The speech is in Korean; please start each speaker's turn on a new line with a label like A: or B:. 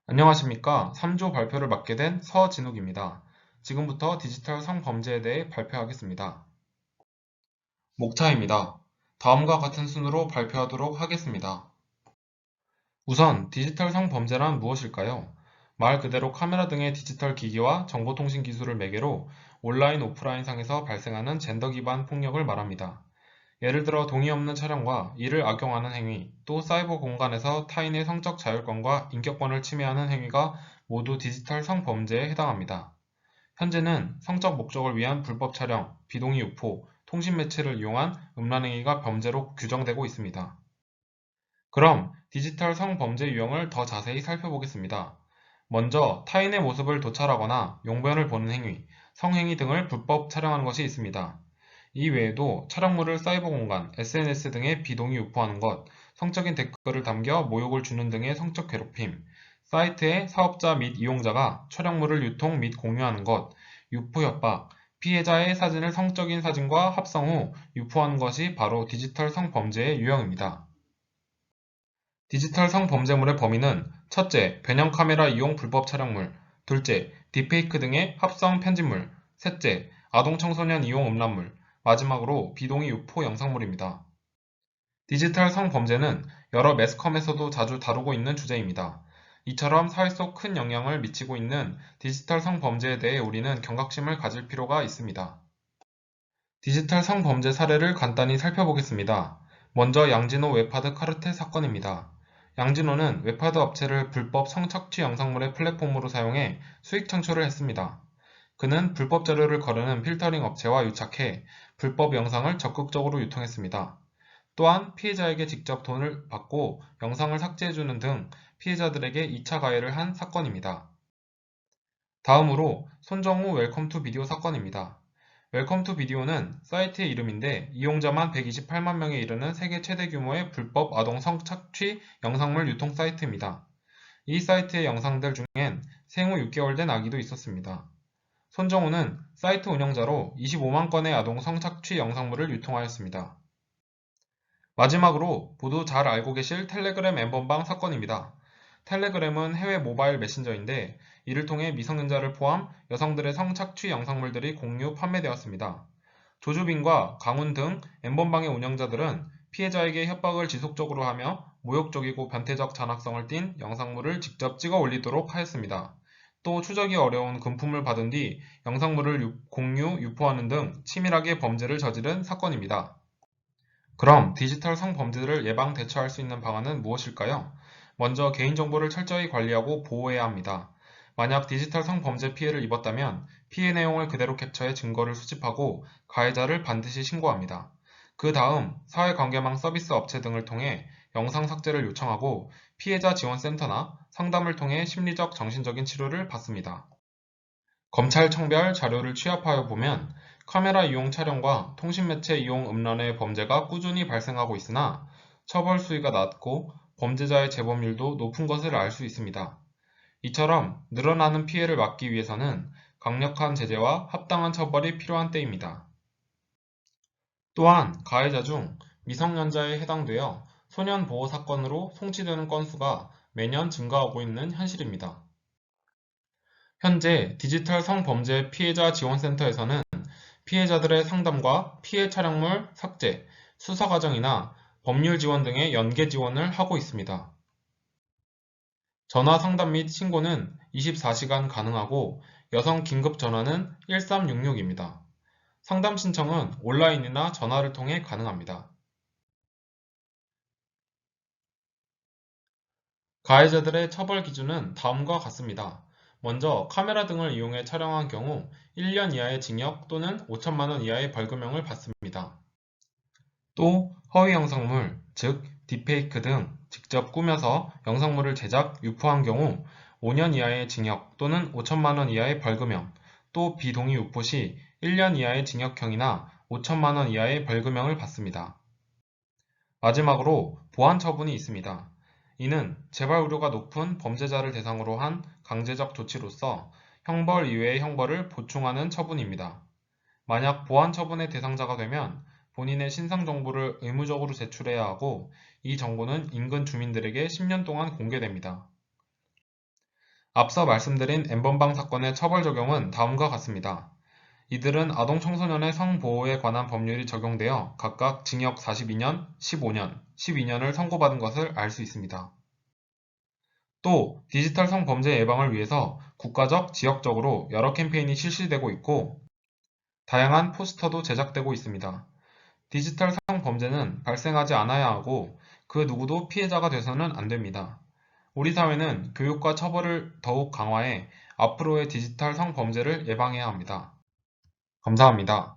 A: 안녕하십니까. 3조 발표를 맡게 된 서진욱입니다. 지금부터 디지털 성범죄에 대해 발표하겠습니다. 목차입니다. 다음과 같은 순으로 발표하도록 하겠습니다. 우선 디지털 성범죄란 무엇일까요? 말 그대로 카메라 등의 디지털 기기와 정보통신 기술을 매개로 온라인, 오프라인 상에서 발생하는 젠더 기반 폭력을 말합니다. 예를 들어 동의 없는 촬영과 이를 악용하는 행위, 또 사이버 공간에서 타인의 성적 자율권과 인격권을 침해하는 행위가 모두 디지털 성범죄에 해당합니다. 현재는 성적 목적을 위한 불법 촬영, 비동의 유포, 통신 매체를 이용한 음란행위가 범죄로 규정되고 있습니다. 그럼 디지털 성범죄 유형을 더 자세히 살펴보겠습니다. 먼저 타인의 모습을 도찰하거나 용변을 보는 행위, 성행위 등을 불법 촬영하는 것이 있습니다. 이 외에도 촬영물을 사이버 공간, SNS 등에 비동의 유포하는 것, 성적인 댓글을 담겨 모욕을 주는 등의 성적 괴롭힘, 사이트의 사업자 및 이용자가 촬영물을 유통 및 공유하는 것, 유포 협박, 피해자의 사진을 성적인 사진과 합성 후 유포하는 것이 바로 디지털 성범죄의 유형입니다. 디지털 성범죄물의 범위는 첫째, 변형 카메라 이용 불법 촬영물, 둘째, 딥페이크 등의 합성 편집물, 셋째, 아동 청소년 이용 음란물, 마지막으로 비동의 유포 영상물입니다. 디지털 성범죄는 여러 매스컴에서도 자주 다루고 있는 주제입니다. 이처럼 사회 속 큰 영향을 미치고 있는 디지털 성범죄에 대해 우리는 경각심을 가질 필요가 있습니다. 디지털 성범죄 사례를 간단히 살펴보겠습니다. 먼저 양진호 웹하드 카르텔 사건입니다. 양진호는 웹하드 업체를 불법 성착취 영상물의 플랫폼으로 사용해 수익 창출을 했습니다. 그는 불법 자료를 거르는 필터링 업체와 유착해 불법 영상을 적극적으로 유통했습니다. 또한 피해자에게 직접 돈을 받고 영상을 삭제해주는 등 피해자들에게 2차 가해를 한 사건입니다. 다음으로 손정우 웰컴 투 비디오 사건입니다. 웰컴 투 비디오는 사이트의 이름인데 이용자만 128만 명에 이르는 세계 최대 규모의 불법 아동 성착취 영상물 유통 사이트입니다. 이 사이트의 영상들 중엔 생후 6개월 된 아기도 있었습니다. 손정우는 사이트 운영자로 25만 건의 아동 성착취 영상물을 유통하였습니다. 마지막으로 모두 잘 알고 계실 텔레그램 엠번방 사건입니다. 텔레그램은 해외 모바일 메신저인데 이를 통해 미성년자를 포함 여성들의 성착취 영상물들이 공유 판매되었습니다. 조주빈과 강훈 등 엠번방의 운영자들은 피해자에게 협박을 지속적으로 하며 모욕적이고 변태적 잔악성을 띤 영상물을 직접 찍어 올리도록 하였습니다. 또 추적이 어려운 금품을 받은 뒤 영상물을 공유, 유포하는 등 치밀하게 범죄를 저지른 사건입니다. 그럼 디지털 성범죄를 예방 대처할 수 있는 방안은 무엇일까요? 먼저 개인정보를 철저히 관리하고 보호해야 합니다. 만약 디지털 성범죄 피해를 입었다면 피해 내용을 그대로 캡처해 증거를 수집하고 가해자를 반드시 신고합니다. 그 다음 사회관계망 서비스 업체 등을 통해 영상 삭제를 요청하고 피해자 지원센터나 상담을 통해 심리적, 정신적인 치료를 받습니다. 검찰청별 자료를 취합하여 보면 카메라 이용 촬영과 통신매체 이용 음란의 범죄가 꾸준히 발생하고 있으나 처벌 수위가 낮고 범죄자의 재범률도 높은 것을 알 수 있습니다. 이처럼 늘어나는 피해를 막기 위해서는 강력한 제재와 합당한 처벌이 필요한 때입니다. 또한 가해자 중 미성년자에 해당되어 소년보호 사건으로 송치되는 건수가 매년 증가하고 있는 현실입니다. 현재 디지털 성범죄 피해자 지원센터에서는 피해자들의 상담과 피해 촬영물 삭제, 수사 과정이나 법률 지원 등의 연계 지원을 하고 있습니다. 전화 상담 및 신고는 24시간 가능하고 여성 긴급 전화는 1366입니다. 상담 신청은 온라인이나 전화를 통해 가능합니다. 가해자들의 처벌 기준은 다음과 같습니다. 먼저 카메라 등을 이용해 촬영한 경우 1년 이하의 징역 또는 5천만 원 이하의 벌금형을 받습니다. 또 허위 영상물, 즉 딥페이크 등 직접 꾸며서 영상물을 제작, 유포한 경우 5년 이하의 징역 또는 5천만 원 이하의 벌금형, 또 비동의 유포 시 1년 이하의 징역형이나 5천만 원 이하의 벌금형을 받습니다. 마지막으로 보안 처분이 있습니다. 이는 재발 우려가 높은 범죄자를 대상으로 한 강제적 조치로서 형벌 이외의 형벌을 보충하는 처분입니다. 만약 보안 처분의 대상자가 되면 본인의 신상 정보를 의무적으로 제출해야 하고 이 정보는 인근 주민들에게 10년 동안 공개됩니다. 앞서 말씀드린 N번방 사건의 처벌 적용은 다음과 같습니다. 이들은 아동 청소년의 성보호에 관한 법률이 적용되어 각각 징역 42년, 15년, 12년을 선고받은 것을 알 수 있습니다. 또 디지털 성범죄 예방을 위해서 국가적, 지역적으로 여러 캠페인이 실시되고 있고 다양한 포스터도 제작되고 있습니다. 디지털 성범죄는 발생하지 않아야 하고 그 누구도 피해자가 돼서는 안 됩니다. 우리 사회는 교육과 처벌을 더욱 강화해 앞으로의 디지털 성범죄를 예방해야 합니다. 감사합니다.